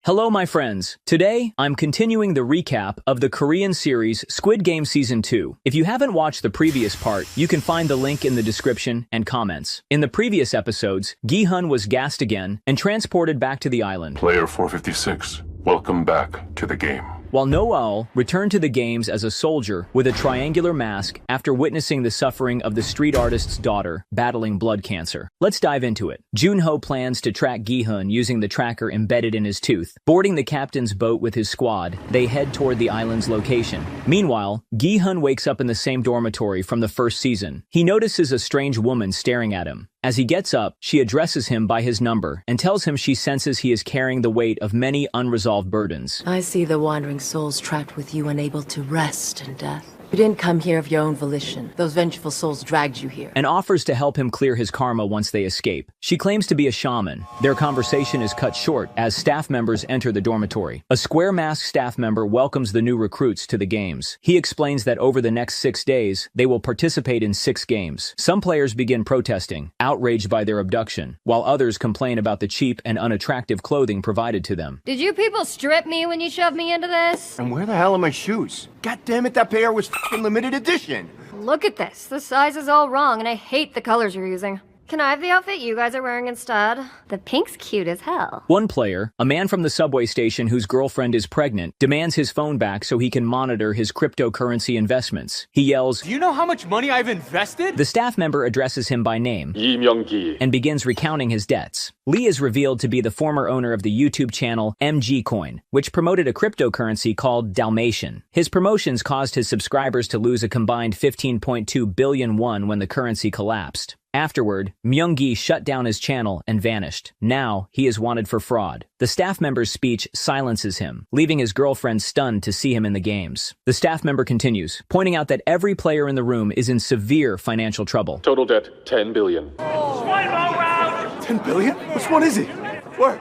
Hello my friends. Today, I'm continuing the recap of the Korean series Squid Game Season 2. If you haven't watched the previous part, you can find the link in the description and comments. In the previous episodes, Gi-hun was gassed again and transported back to the island. Player 456, welcome back to the game. While Noel returned to the games as a soldier with a triangular mask after witnessing the suffering of the street artist's daughter battling blood cancer. Let's dive into it. Jun-ho plans to track Gi-hun using the tracker embedded in his tooth. Boarding the captain's boat with his squad, they head toward the island's location. Meanwhile, Gi-hun wakes up in the same dormitory from the first season. He notices a strange woman staring at him. As he gets up, she addresses him by his number and tells him she senses he is carrying the weight of many unresolved burdens. I see the wandering souls trapped with you, unable to rest in death. You didn't come here of your own volition. Those vengeful souls dragged you here. And offers to help him clear his karma once they escape. She claims to be a shaman. Their conversation is cut short as staff members enter the dormitory. A square-masked staff member welcomes the new recruits to the games. He explains that over the next 6 days, they will participate in 6 games. Some players begin protesting, outraged by their abduction, while others complain about the cheap and unattractive clothing provided to them. Did you people strip me when you shoved me into this? And where the hell are my shoes? God damn it, that pair was f***ing limited edition. Look at this. The size is all wrong, and I hate the colors you're using. Can I have the outfit you guys are wearing instead? The pink's cute as hell. One player, a man from the subway station whose girlfriend is pregnant, demands his phone back so he can monitor his cryptocurrency investments. He yells, "Do you know how much money I've invested?" The staff member addresses him by name and begins recounting his debts. Lee is revealed to be the former owner of the YouTube channel MG Coin, which promoted a cryptocurrency called Dalmatian. His promotions caused his subscribers to lose a combined 15.2 billion won when the currency collapsed. Afterward, Myung-gi shut down his channel and vanished. Now, he is wanted for fraud. The staff member's speech silences him, leaving his girlfriend stunned to see him in the games. The staff member continues, pointing out that every player in the room is in severe financial trouble. Total debt, 10 billion. One more round! 10 billion? Which one is it? Where?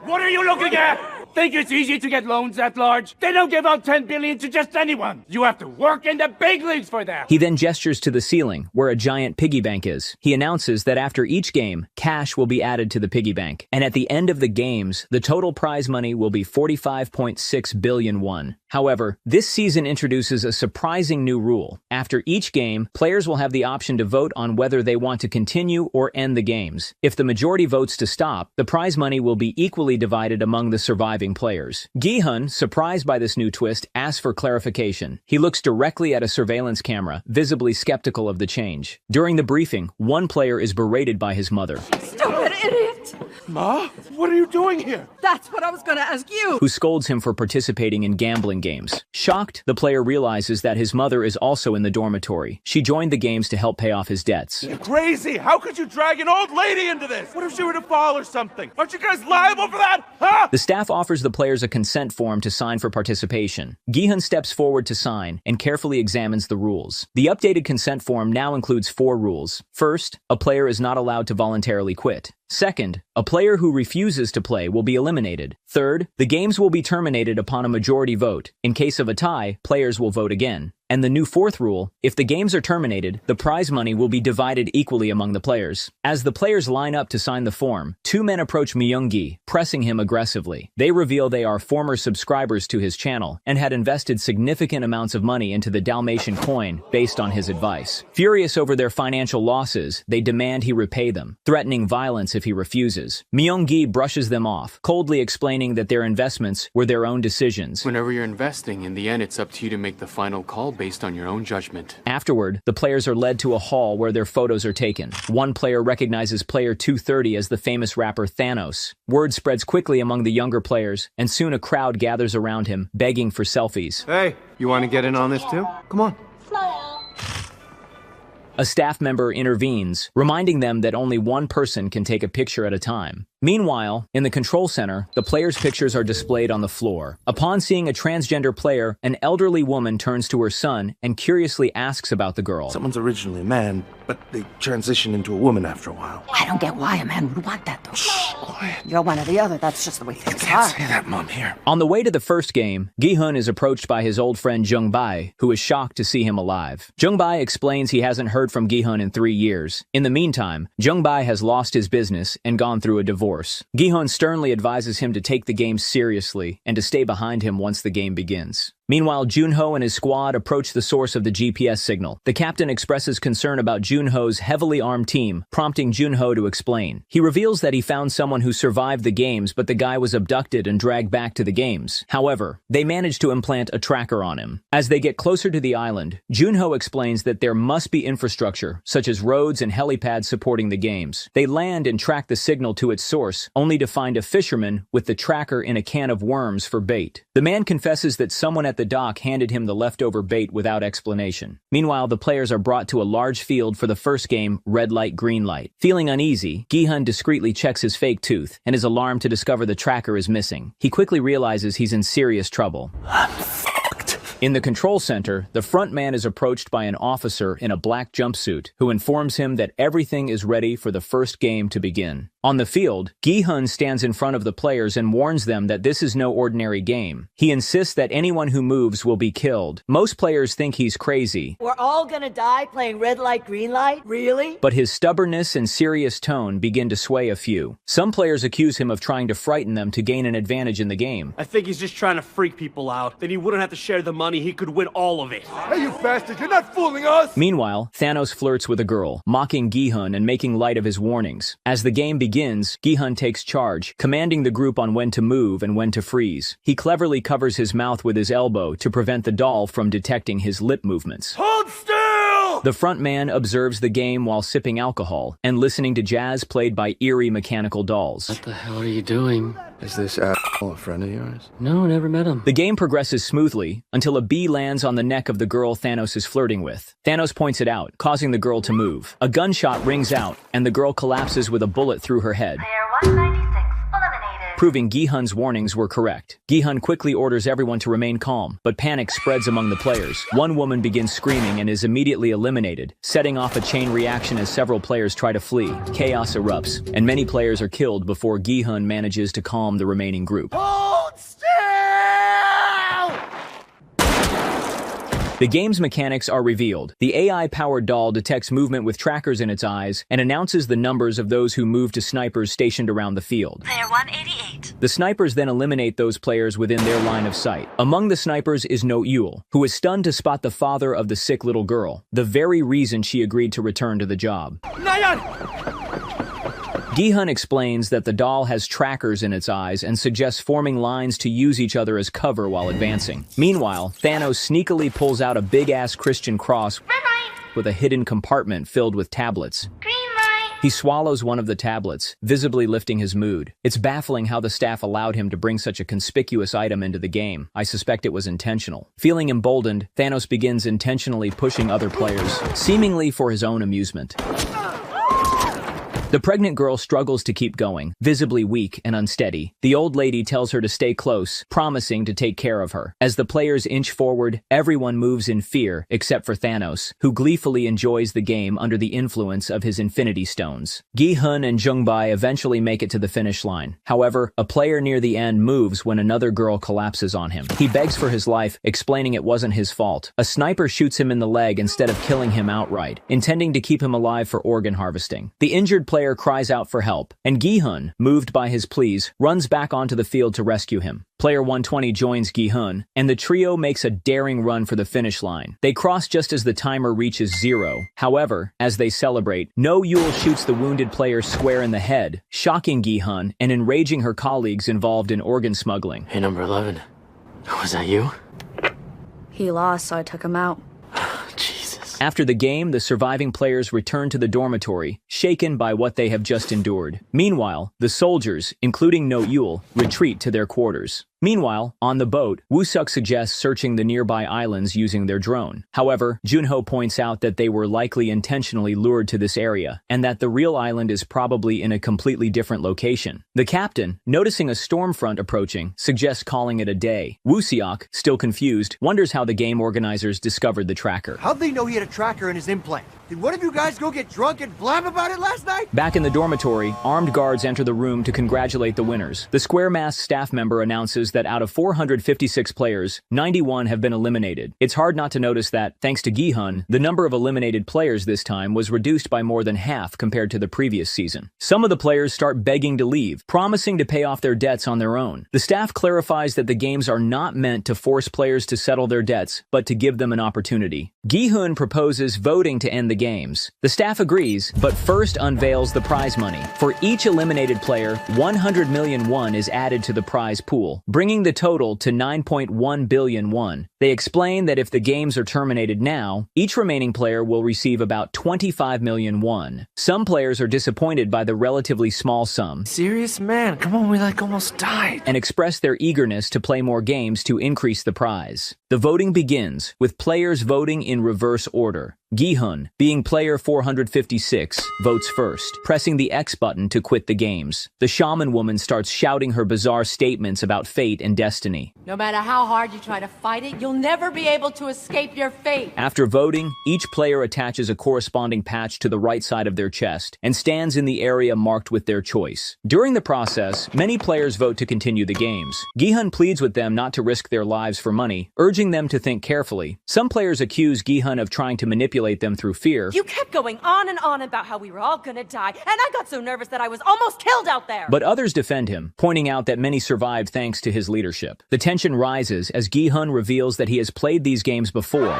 What are you looking at? Think it's easy to get loans that large? They don't give out 10 billion to just anyone. You have to work in the big leagues for that. He then gestures to the ceiling, where a giant piggy bank is. He announces that after each game, cash will be added to the piggy bank. And at the end of the games, the total prize money will be 45.6 billion won. However, this season introduces a surprising new rule. After each game, players will have the option to vote on whether they want to continue or end the games. If the majority votes to stop, the prize money will be equally divided among the surviving players. Gi-hun, surprised by this new twist, asks for clarification. He looks directly at a surveillance camera, visibly skeptical of the change. During the briefing, one player is berated by his mother, Stupid idiot! Ma? What are you doing here? That's what I was gonna ask you! who scolds him for participating in gambling games. Shocked, the player realizes that his mother is also in the dormitory. She joined the games to help pay off his debts. You're crazy! How could you drag an old lady into this? What if she were to fall or something? Aren't you guys liable for that? Huh? The staff offers the players a consent form to sign for participation. Gi-hun steps forward to sign and carefully examines the rules. The updated consent form now includes 4 rules. First, a player is not allowed to voluntarily quit. Second, a player who refuses to play will be eliminated. Third, the games will be terminated upon a majority vote. In case of a tie, players will vote again. And the new 4th rule, if the games are terminated, the prize money will be divided equally among the players. As the players line up to sign the form, 2 men approach Myung-gi, pressing him aggressively. They reveal they are former subscribers to his channel and had invested significant amounts of money into the Dalmatian coin based on his advice. Furious over their financial losses, they demand he repay them, threatening violence if he refuses. Myung-gi brushes them off, coldly explaining that their investments were their own decisions. Whenever you're investing, in the end, it's up to you to make the final call based on your own judgment. Afterward, the players are led to a hall where their photos are taken. One player recognizes player 230 as the famous rapper Thanos. Word spreads quickly among the younger players, and soon a crowd gathers around him, begging for selfies. Hey, you want to get in on this too? Come on. A staff member intervenes, reminding them that only one person can take a picture at a time. Meanwhile, in the control center, the players' pictures are displayed on the floor. Upon seeing a transgender player, an elderly woman turns to her son and curiously asks about the girl. Someone's originally a man, but they transition into a woman after a while. I don't get why a man would want that, though. Shh, quiet. You're one or the other, that's just the way You things can't are. say that, Mom, here. On the way to the first game, Gi-hun is approached by his old friend Jung-jae, who is shocked to see him alive. Jung-jae explains he hasn't heard from Gi-hun in 3 years. In the meantime, Jung-jae has lost his business and gone through a divorce. course. Gi-hun sternly advises him to take the game seriously and to stay behind him once the game begins. Meanwhile, Junho and his squad approach the source of the GPS signal. The captain expresses concern about Junho's heavily armed team, prompting Junho to explain. He reveals that he found someone who survived the games, but the guy was abducted and dragged back to the games. However, they manage to implant a tracker on him. As they get closer to the island, Junho explains that there must be infrastructure, such as roads and helipads supporting the games. They land and track the signal to its source, only to find a fisherman with the tracker in a can of worms for bait. The man confesses that someone at the dock handed him the leftover bait without explanation. Meanwhile, the players are brought to a large field for the first game, red light, green light. Feeling uneasy, Gi-hun discreetly checks his fake tooth and is alarmed to discover the tracker is missing. He quickly realizes he's in serious trouble. In the control center, the front man is approached by an officer in a black jumpsuit who informs him that everything is ready for the first game to begin. On the field, Gi-hun stands in front of the players and warns them that this is no ordinary game. He insists that anyone who moves will be killed. Most players think he's crazy. We're all gonna die playing red light, green light? Really? But his stubbornness and serious tone begin to sway a few. Some players accuse him of trying to frighten them to gain an advantage in the game. I think he's just trying to freak people out. Then he wouldn't have to share the money, he could win all of it. Hey, you bastard, you're not fooling us! Meanwhile, Thanos flirts with a girl, mocking Gi-hun and making light of his warnings. As the game begins, Gi-hun takes charge, commanding the group on when to move and when to freeze. He cleverly covers his mouth with his elbow to prevent the doll from detecting his lip movements. Hold still! The front man observes the game while sipping alcohol and listening to jazz played by eerie mechanical dolls. What the hell are you doing? Is this a friend of yours? No, never met him. The game progresses smoothly until a bee lands on the neck of the girl Thanos is flirting with. Thanos points it out, causing the girl to move. A gunshot rings out, and the girl collapses with a bullet through her head, proving Gi-hun's warnings were correct. Gi-hun quickly orders everyone to remain calm, but panic spreads among the players. One woman begins screaming and is immediately eliminated, setting off a chain reaction as several players try to flee. Chaos erupts, and many players are killed before Gi-hun manages to calm the remaining group. Hold still! The game's mechanics are revealed. The AI-powered doll detects movement with trackers in its eyes and announces the numbers of those who move to snipers stationed around the field. Player 188. The snipers then eliminate those players within their line of sight. Among the snipers is No-yeol, who is stunned to spot the father of the sick little girl, the very reason she agreed to return to the job. Gi-hun explains that the doll has trackers in its eyes and suggests forming lines to use each other as cover while advancing. Meanwhile, Thanos sneakily pulls out a big-ass Christian cross with a hidden compartment filled with tablets. He swallows one of the tablets, visibly lifting his mood. It's baffling how the staff allowed him to bring such a conspicuous item into the game. I suspect it was intentional. Feeling emboldened, Thanos begins intentionally pushing other players, seemingly for his own amusement. The pregnant girl struggles to keep going, visibly weak and unsteady. The old lady tells her to stay close, promising to take care of her. As the players inch forward, everyone moves in fear, except for Thanos, who gleefully enjoys the game under the influence of his Infinity Stones. Gi-hun and Jung-jae eventually make it to the finish line. However, a player near the end moves when another girl collapses on him. He begs for his life, explaining it wasn't his fault. A sniper shoots him in the leg instead of killing him outright, intending to keep him alive for organ harvesting. The injured player cries out for help, and Gi-hun, moved by his pleas, runs back onto the field to rescue him. Player 120 joins Gi-hun, and the trio makes a daring run for the finish line. They cross just as the timer reaches 0. However, as they celebrate, No-yeol shoots the wounded player square in the head, shocking Gi-hun and enraging her colleagues involved in organ smuggling. Hey, number 11. Was that you? He lost, so I took him out. After the game, the surviving players return to the dormitory, shaken by what they have just endured. Meanwhile, the soldiers, including No-yeol, retreat to their quarters. Meanwhile, on the boat, Woo-suk suggests searching the nearby islands using their drone. However, Junho points out that they were likely intentionally lured to this area, and that the real island is probably in a completely different location. The captain, noticing a storm front approaching, suggests calling it a day. Woo-seok, still confused, wonders how the game organizers discovered the tracker. How'd they know he had a tracker in his implant? Did one of you guys go get drunk and blab about it last night? Back in the dormitory, armed guards enter the room to congratulate the winners. The square-masked staff member announces that out of 456 players, 91 have been eliminated. It's hard not to notice that, thanks to Gi-hun, the number of eliminated players this time was reduced by more than half compared to the previous season. Some of the players start begging to leave, promising to pay off their debts on their own. The staff clarifies that the games are not meant to force players to settle their debts, but to give them an opportunity. Gi-hun proposes voting to end the games. The staff agrees, but first unveils the prize money. For each eliminated player, 100 million won is added to the prize pool, bringing the total to 9.1 billion won. They explain that if the games are terminated now, each remaining player will receive about 25 million won. Some players are disappointed by the relatively small sum. Serious, man? Come on, we almost died. And express their eagerness to play more games to increase the prize. The voting begins, with players voting in reverse order. Gi-hun, being player 456, votes first, pressing the X button to quit the games. The shaman woman starts shouting her bizarre statements about fate and destiny. No matter how hard you try to fight it, you'll never be able to escape your fate. After voting, each player attaches a corresponding patch to the right side of their chest and stands in the area marked with their choice. During the process, many players vote to continue the games. Gi-hun pleads with them not to risk their lives for money, urging them to think carefully. Some players accuse Gi-hun of trying to manipulate them through fear. You kept going on and on about how we were all gonna die, and I got so nervous that I was almost killed out there. But others defend him, pointing out that many survived thanks to his leadership. The tension rises as Gi-hun reveals that he has played these games before.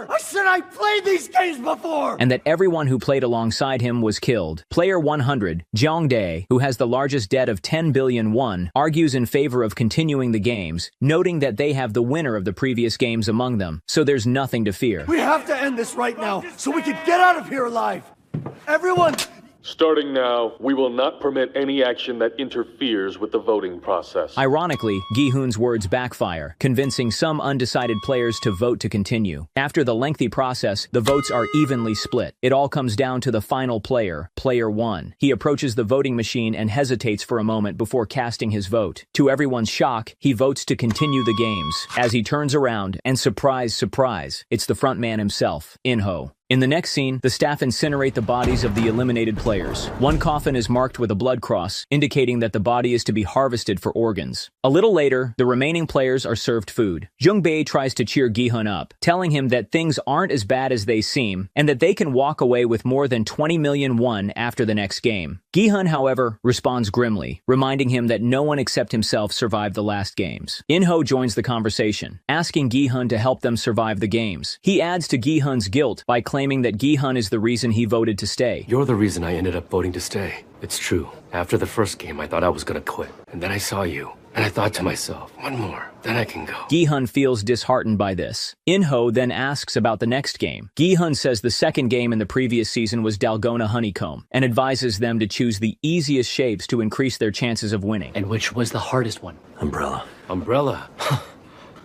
I said I played these games before! And that everyone who played alongside him was killed. Player 100, Jung-jae, who has the largest debt of 10 billion won, argues in favor of continuing the games, noting that they have the winner of the previous games among them, so there's nothing to fear. We have to end this right now, so we can get out of here alive! Everyone! Starting now, we will not permit any action that interferes with the voting process. Ironically, Gi-hun's words backfire, convincing some undecided players to vote to continue. After the lengthy process, the votes are evenly split. It all comes down to the final player, player 1. He approaches the voting machine and hesitates for a moment before casting his vote. To everyone's shock, he votes to continue the games. As he turns around, and surprise, surprise, it's the front man himself, In-ho. In the next scene, the staff incinerate the bodies of the eliminated players. One coffin is marked with a blood cross, indicating that the body is to be harvested for organs. A little later, the remaining players are served food. Jung-jae tries to cheer Gi-hun up, telling him that things aren't as bad as they seem, and that they can walk away with more than 20 million won after the next game. Gi-hun, however, responds grimly, reminding him that no one except himself survived the last games. In-ho joins the conversation, asking Gi-hun to help them survive the games. He adds to Gi-hun's guilt by claiming that Gi-hun is the reason he voted to stay. You're the reason I ended up voting to stay. It's true. After the first game, I thought I was gonna quit. And then I saw you. And I thought to myself, one more, then I can go. Gi-hun feels disheartened by this. In-ho then asks about the next game. Gi-hun says the second game in the previous season was Dalgona Honeycomb, and advises them to choose the easiest shapes to increase their chances of winning. And which was the hardest one? Umbrella. Umbrella?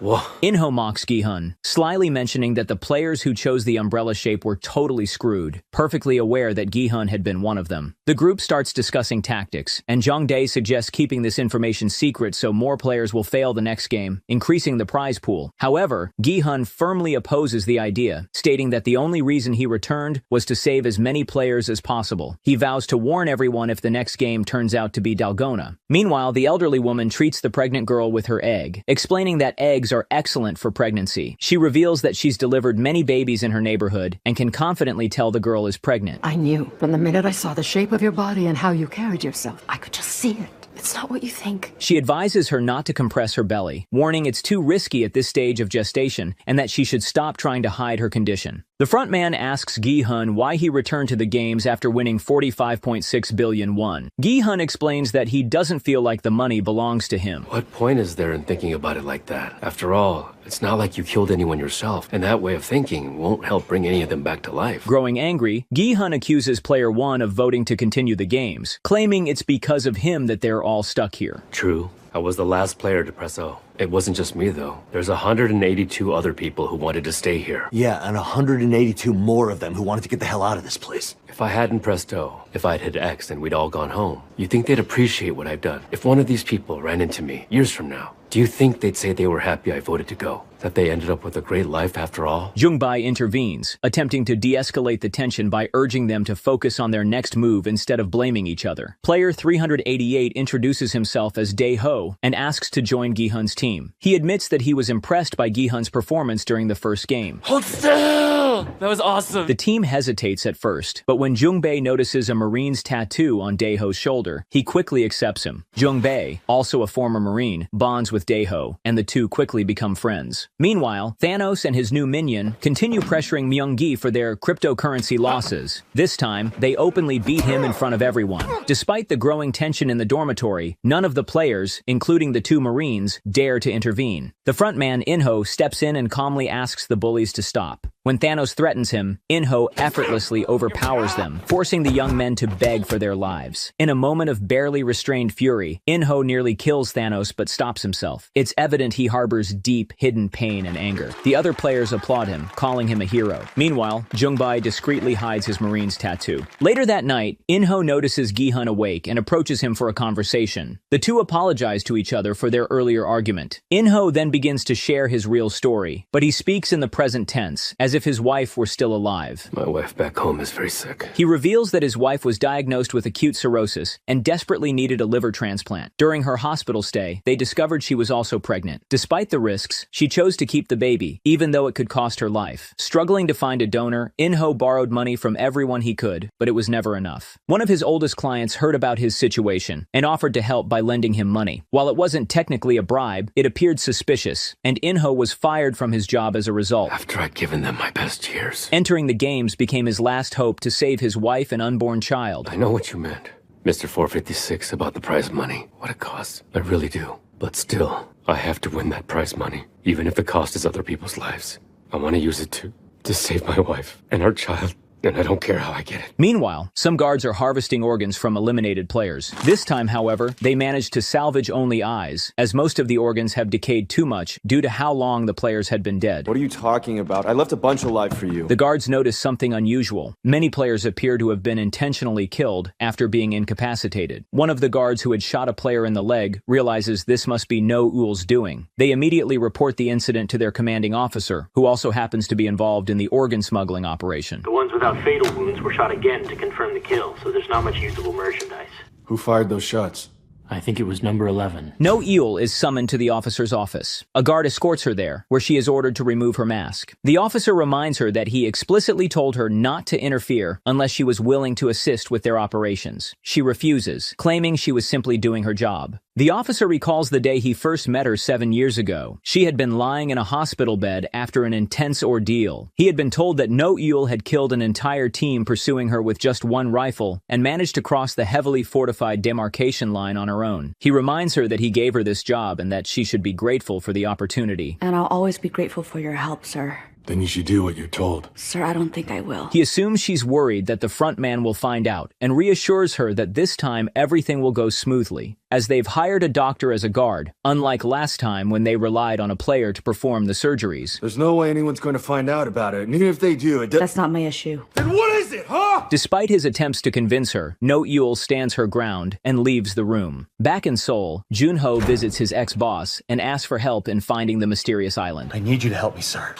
Whoa. In-ho mocks Gi-hun, slyly mentioning that the players who chose the umbrella shape were totally screwed, perfectly aware that Gi-hun had been one of them. The group starts discussing tactics, and Jung-jae suggests keeping this information secret so more players will fail the next game, increasing the prize pool. However, Gi-hun firmly opposes the idea, stating that the only reason he returned was to save as many players as possible. He vows to warn everyone if the next game turns out to be Dalgona. Meanwhile, the elderly woman treats the pregnant girl with her egg, explaining that eggs are excellent for pregnancy. She reveals that she's delivered many babies in her neighborhood and can confidently tell the girl is pregnant. I knew from the minute I saw the shape of your body and how you carried yourself. I could just see it. It's not what you think. She advises her not to compress her belly, warning it's too risky at this stage of gestation and that she should stop trying to hide her condition. The frontman asks Gi-hun why he returned to the games after winning 45.6 billion won. Gi-hun explains that he doesn't feel like the money belongs to him. What point is there in thinking about it like that? After all, it's not like you killed anyone yourself, and that way of thinking won't help bring any of them back to life. Growing angry, Gi-hun accuses player 1 of voting to continue the games, claiming it's because of him that they're all stuck here. True. I was the last player to press O. It wasn't just me, though. There's 182 other people who wanted to stay here. Yeah, and 182 more of them who wanted to get the hell out of this place. If I hadn't pressed O, if I'd hit X and we'd all gone home, you think they'd appreciate what I've done? If one of these people ran into me years from now, do you think they'd say they were happy I voted to go? That they ended up with a great life after all? Jung-jae intervenes, attempting to de-escalate the tension by urging them to focus on their next move instead of blaming each other. Player 388 introduces himself as Dae-ho and asks to join Gi-hun's team. He admits that he was impressed by Gi-hun's performance during the first game. Hold still! That was awesome! The team hesitates at first, but when Jung-bae notices a Marine's tattoo on Dae-ho's shoulder, he quickly accepts him. Jung-bae, also a former Marine, bonds with Dae-ho, and the two quickly become friends. Meanwhile, Thanos and his new minion continue pressuring Myung-gi for their cryptocurrency losses. This time, they openly beat him in front of everyone. Despite the growing tension in the dormitory, none of the players, including the two Marines, dare to intervene. The frontman, In-ho, steps in and calmly asks the bullies to stop. When Thanos threatens him, In-ho effortlessly overpowers them, forcing the young men to beg for their lives. In a moment of barely restrained fury, In-ho nearly kills Thanos but stops himself. It's evident he harbors deep, hidden pain and anger. The other players applaud him, calling him a hero. Meanwhile, Jung-bae discreetly hides his Marine's tattoo. Later that night, In-ho notices Gi-hun awake and approaches him for a conversation. The two apologize to each other for their earlier argument. In-ho then begins to share his real story, but he speaks in the present tense, as if his wife were still alive. My wife back home is very sick. He reveals that his wife was diagnosed with acute cirrhosis and desperately needed a liver transplant. During her hospital stay, they discovered she was also pregnant. Despite the risks, she chose to keep the baby, even though it could cost her life. Struggling to find a donor, In-ho borrowed money from everyone he could, but it was never enough. One of his oldest clients heard about his situation and offered to help by lending him money. While it wasn't technically a bribe, it appeared suspicious, and In-ho was fired from his job as a result. After I'd given them my best years. Entering the games became his last hope to save his wife and unborn child. I know what you meant, Mr. 456, about the prize money. What it costs. I really do. But still, I have to win that prize money, even if the cost is other people's lives. I want to use it to save my wife and our child. And I don't care how I get it. Meanwhile, some guards are harvesting organs from eliminated players. This time, however, they manage to salvage only eyes, as most of the organs have decayed too much due to how long the players had been dead. What are you talking about? I left a bunch alive for you. The guards notice something unusual. Many players appear to have been intentionally killed after being incapacitated. One of the guards who had shot a player in the leg realizes this must be No Ul's doing. They immediately report the incident to their commanding officer, who also happens to be involved in the organ smuggling operation. The ones without fatal wounds were shot again to confirm the kill, so there's not much usable merchandise. Who fired those shots? I think it was number 11. No Ul is summoned to the officer's office. A guard escorts her there, where she is ordered to remove her mask. The officer reminds her that he explicitly told her not to interfere unless she was willing to assist with their operations. She refuses, claiming she was simply doing her job. The officer recalls the day he first met her 7 years ago. She had been lying in a hospital bed after an intense ordeal. He had been told that No Ul had killed an entire team pursuing her with just one rifle and managed to cross the heavily fortified demarcation line on her own. He reminds her that he gave her this job and that she should be grateful for the opportunity. And I'll always be grateful for your help, sir. Then you should do what you're told. Sir, I don't think I will. He assumes she's worried that the front man will find out and reassures her that this time everything will go smoothly, as they've hired a doctor as a guard, unlike last time when they relied on a player to perform the surgeries. There's no way anyone's going to find out about it, and even if they do, That's not my issue. Then what is it, huh? Despite his attempts to convince her, No Ul stands her ground and leaves the room. Back in Seoul, Jun-ho visits his ex-boss and asks for help in finding the mysterious island. I need you to help me, sir.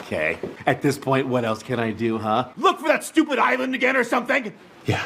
Okay. At this point, what else can I do, huh? Look for that stupid island again or something? Yeah.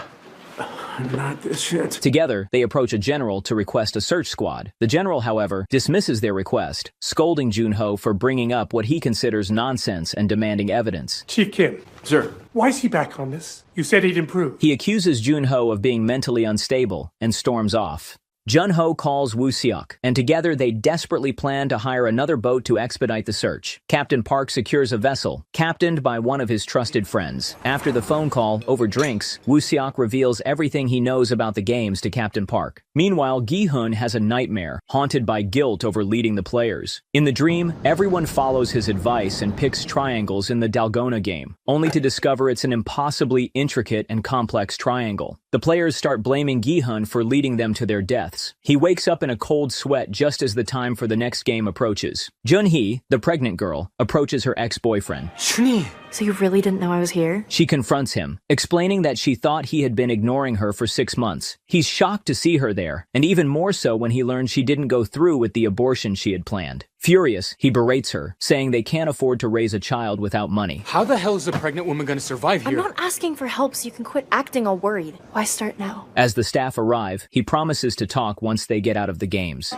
Not this shit. Together, they approach a general to request a search squad. The general, however, dismisses their request, scolding Jun-ho for bringing up what he considers nonsense and demanding evidence. Chief Kim. Sir. Why is he back on this? You said he'd improve. He accuses Jun-ho of being mentally unstable and storms off. Jun-ho calls Woo-seok, and together they desperately plan to hire another boat to expedite the search. Captain Park secures a vessel, captained by one of his trusted friends. After the phone call, over drinks, Woo-seok reveals everything he knows about the games to Captain Park. Meanwhile, Gi-hun has a nightmare, haunted by guilt over leading the players. In the dream, everyone follows his advice and picks triangles in the Dalgona game, only to discover it's an impossibly intricate and complex triangle. The players start blaming Gi-hun for leading them to their death, breaths. He wakes up in a cold sweat just as the time for the next game approaches. Jun-hee, the pregnant girl, approaches her ex-boyfriend. Shuni! So you really didn't know I was here? She confronts him, explaining that she thought he had been ignoring her for 6 months. He's shocked to see her there, and even more so when he learns she didn't go through with the abortion she had planned. Furious, he berates her, saying they can't afford to raise a child without money. How the hell is a pregnant woman gonna survive here? I'm not asking for help so you can quit acting all worried. Why start now? As the staff arrive, he promises to talk once they get out of the games.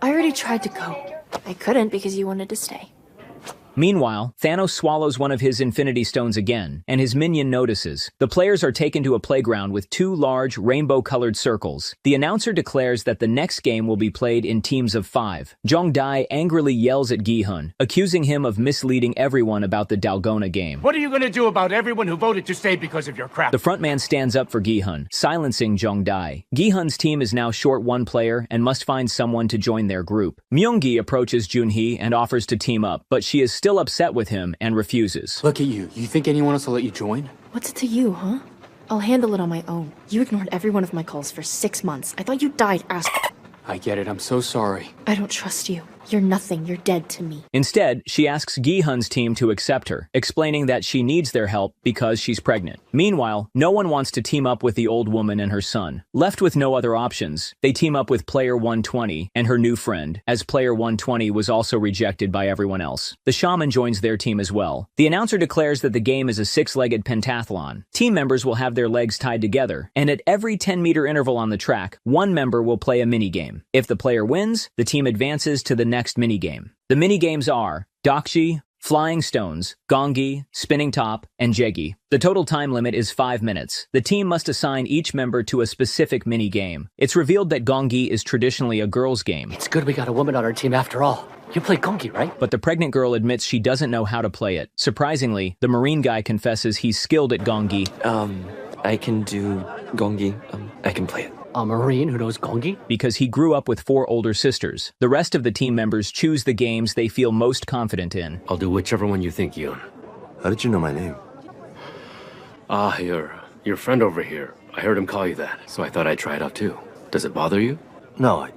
I already tried to go. I couldn't because you wanted to stay. Meanwhile, Thanos swallows one of his Infinity Stones again, and his minion notices. The players are taken to a playground with 2 large, rainbow-colored circles. The announcer declares that the next game will be played in teams of 5. Jung-jae angrily yells at Gi-hun, accusing him of misleading everyone about the Dalgona game. What are you gonna do about everyone who voted to stay because of your crap? The frontman stands up for Gi-hun, silencing Jung-jae. Gi-hun's team is now short 1 player and must find someone to join their group. Myung-gi approaches Jun-hee and offers to team up, but she is still upset with him and refuses. Look at you. You think anyone else will let you join? What's it to you, huh? I'll handle it on my own. You ignored every one of my calls for 6 months. I thought you died, ass. I get it. I'm so sorry. I don't trust you. You're nothing. You're dead to me. Instead, she asks Gi-hun's team to accept her, explaining that she needs their help because she's pregnant. Meanwhile, no one wants to team up with the old woman and her son. Left with no other options, they team up with Player 120 and her new friend, as Player 120 was also rejected by everyone else. The shaman joins their team as well. The announcer declares that the game is a 6-legged pentathlon. Team members will have their legs tied together, and at every 10-meter interval on the track, one member will play a minigame. If the player wins, the team advances to the next minigame. The minigames are Deok-su, Flying Stones, Gongi, Spinning Top, and Jegi. The total time limit is 5 minutes. The team must assign each member to a specific minigame. It's revealed that Gongi is traditionally a girl's game. It's good we got a woman on our team after all. You play Gongi, right? But the pregnant girl admits she doesn't know how to play it. Surprisingly, the marine guy confesses he's skilled at Gongi. I can do Gongi. I can play it. A Marine who knows Gongi? Because he grew up with 4 older sisters. The rest of the team members choose the games they feel most confident in. I'll do whichever one you think, Yoon. How did you know my name? Your friend over here. I heard him call you that, so I thought I'd try it out too. Does it bother you? No,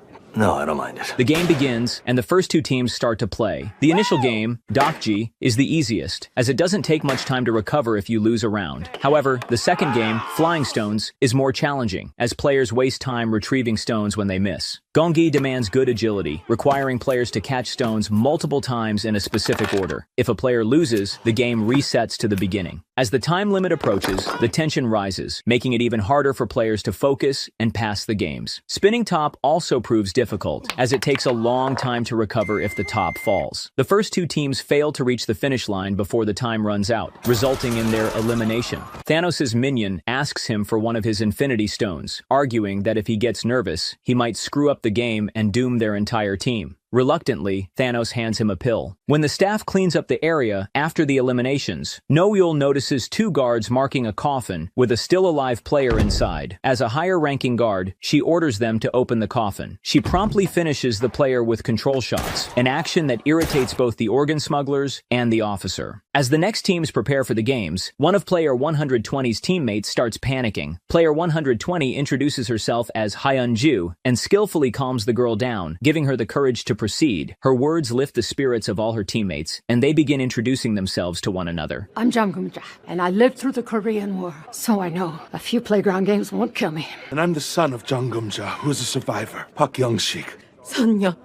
I don't mind it. The game begins, and the first 2 teams start to play. The initial game, Deok-su, is the easiest, as it doesn't take much time to recover if you lose a round. However, the second game, Flying Stones, is more challenging, as players waste time retrieving stones when they miss. Gongi demands good agility, requiring players to catch stones multiple times in a specific order. If a player loses, the game resets to the beginning. As the time limit approaches, the tension rises, making it even harder for players to focus and pass the games. Spinning Top also proves difficult, as it takes a long time to recover if the top falls. The first 2 teams fail to reach the finish line before the time runs out, resulting in their elimination. Thanos' minion asks him for one of his Infinity Stones, arguing that if he gets nervous, he might screw up the game and doom their entire team. Reluctantly, Thanos hands him a pill. When the staff cleans up the area after the eliminations, Ho-yeon notices 2 guards marking a coffin with a still-alive player inside. As a higher-ranking guard, she orders them to open the coffin. She promptly finishes the player with control shots, an action that irritates both the organ smugglers and the officer. As the next teams prepare for the games, one of Player 120's teammates starts panicking. Player 120 introduces herself as Hyun-ju and skillfully calms the girl down, giving her the courage to proceed. Her words lift the spirits of all her teammates, and they begin introducing themselves to one another. I'm Jung-jae, and I lived through the Korean War, so I know a few playground games won't kill me. And I'm the son of Jung-jae, who is a survivor, Park Young-sik. Sonya.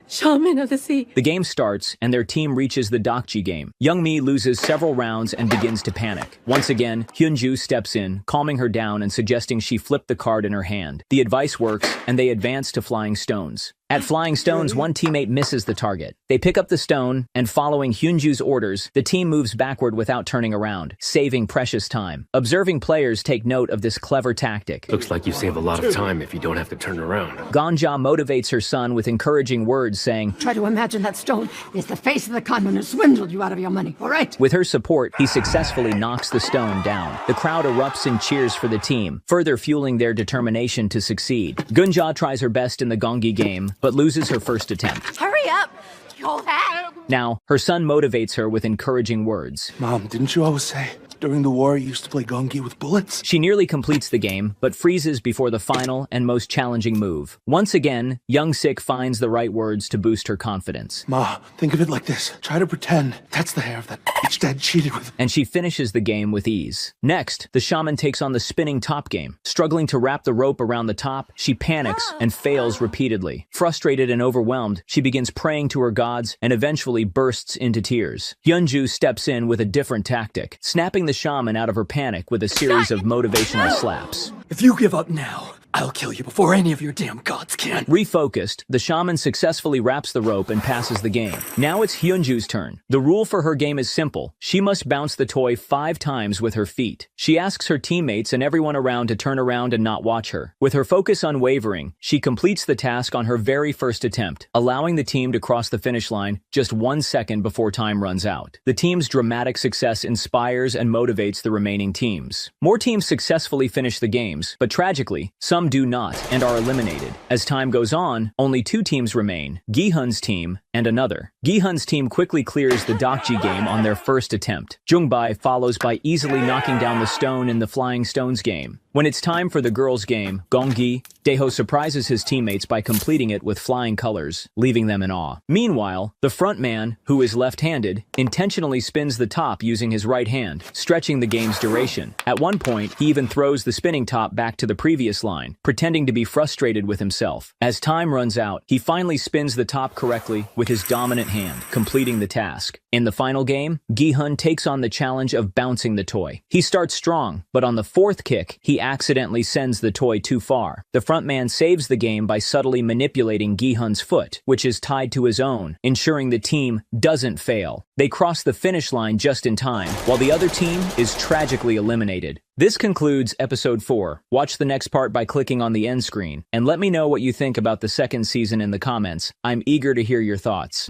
Shaman of the Sea. The game starts, and their team reaches the Deok-su game. Young-mi loses several rounds and begins to panic. Once again, Hyun-ju steps in, calming her down and suggesting she flip the card in her hand. The advice works, and they advance to Flying Stones. At Flying Stones, one teammate misses the target. They pick up the stone, and following Hyun-ju's orders, the team moves backward without turning around, saving precious time. Observing players take note of this clever tactic. Looks like you save a lot of time if you don't have to turn around. Gong-jae motivates her son with encouraging words, saying, Try to imagine that stone is the face of the conman who swindled you out of your money, all right? With her support, he successfully knocks the stone down. The crowd erupts in cheers for the team, further fueling their determination to succeed. Gunja tries her best in the Gongi game, but loses her first attempt. Hurry up! You'll have... Now, her son motivates her with encouraging words. Mom, didn't you always say During the war, you used to play Gong Yoo with bullets? She nearly completes the game, but freezes before the final and most challenging move. Once again, Young-sik finds the right words to boost her confidence. Ma, think of it like this. Try to pretend that's the hair that each dad cheated with. And she finishes the game with ease. Next, the shaman takes on the spinning top game. Struggling to wrap the rope around the top, she panics and fails repeatedly. Frustrated and overwhelmed, she begins praying to her gods and eventually bursts into tears. Hyunju steps in with a different tactic, snapping the shaman out of her panic with a series of motivational slaps. If you give up now, I'll kill you before any of your damn gods can. Refocused, the shaman successfully wraps the rope and passes the game. Now it's Hyunju's turn. The rule for her game is simple. She must bounce the toy 5 times with her feet. She asks her teammates and everyone around to turn around and not watch her. With her focus unwavering, she completes the task on her very first attempt, allowing the team to cross the finish line just 1 second before time runs out. The team's dramatic success inspires and motivates the remaining teams. More teams successfully finish the games, but tragically, some do not and are eliminated. As time goes on, only 2 teams remain, Gi-hun's team and another. Gi-hun's team quickly clears the Deok-su game on their first attempt. Jung-jae follows by easily knocking down the stone in the Flying Stones game. When it's time for the girls' game, Gong Yoo, Daeho surprises his teammates by completing it with flying colors, leaving them in awe. Meanwhile, the front man, who is left-handed, intentionally spins the top using his right hand, stretching the game's duration. At one point, he even throws the spinning top back to the previous line, pretending to be frustrated with himself. As time runs out, he finally spins the top correctly with his dominant hand, completing the task. In the final game, Gi-hun takes on the challenge of bouncing the toy. He starts strong, but on the 4th kick, he accidentally sends the toy too far. The frontman saves the game by subtly manipulating Gi-hun's foot, which is tied to his own, ensuring the team doesn't fail. They cross the finish line just in time, while the other team is tragically eliminated. This concludes episode 4. Watch the next part by clicking on the end screen, and let me know what you think about the second season in the comments. I'm eager to hear your thoughts.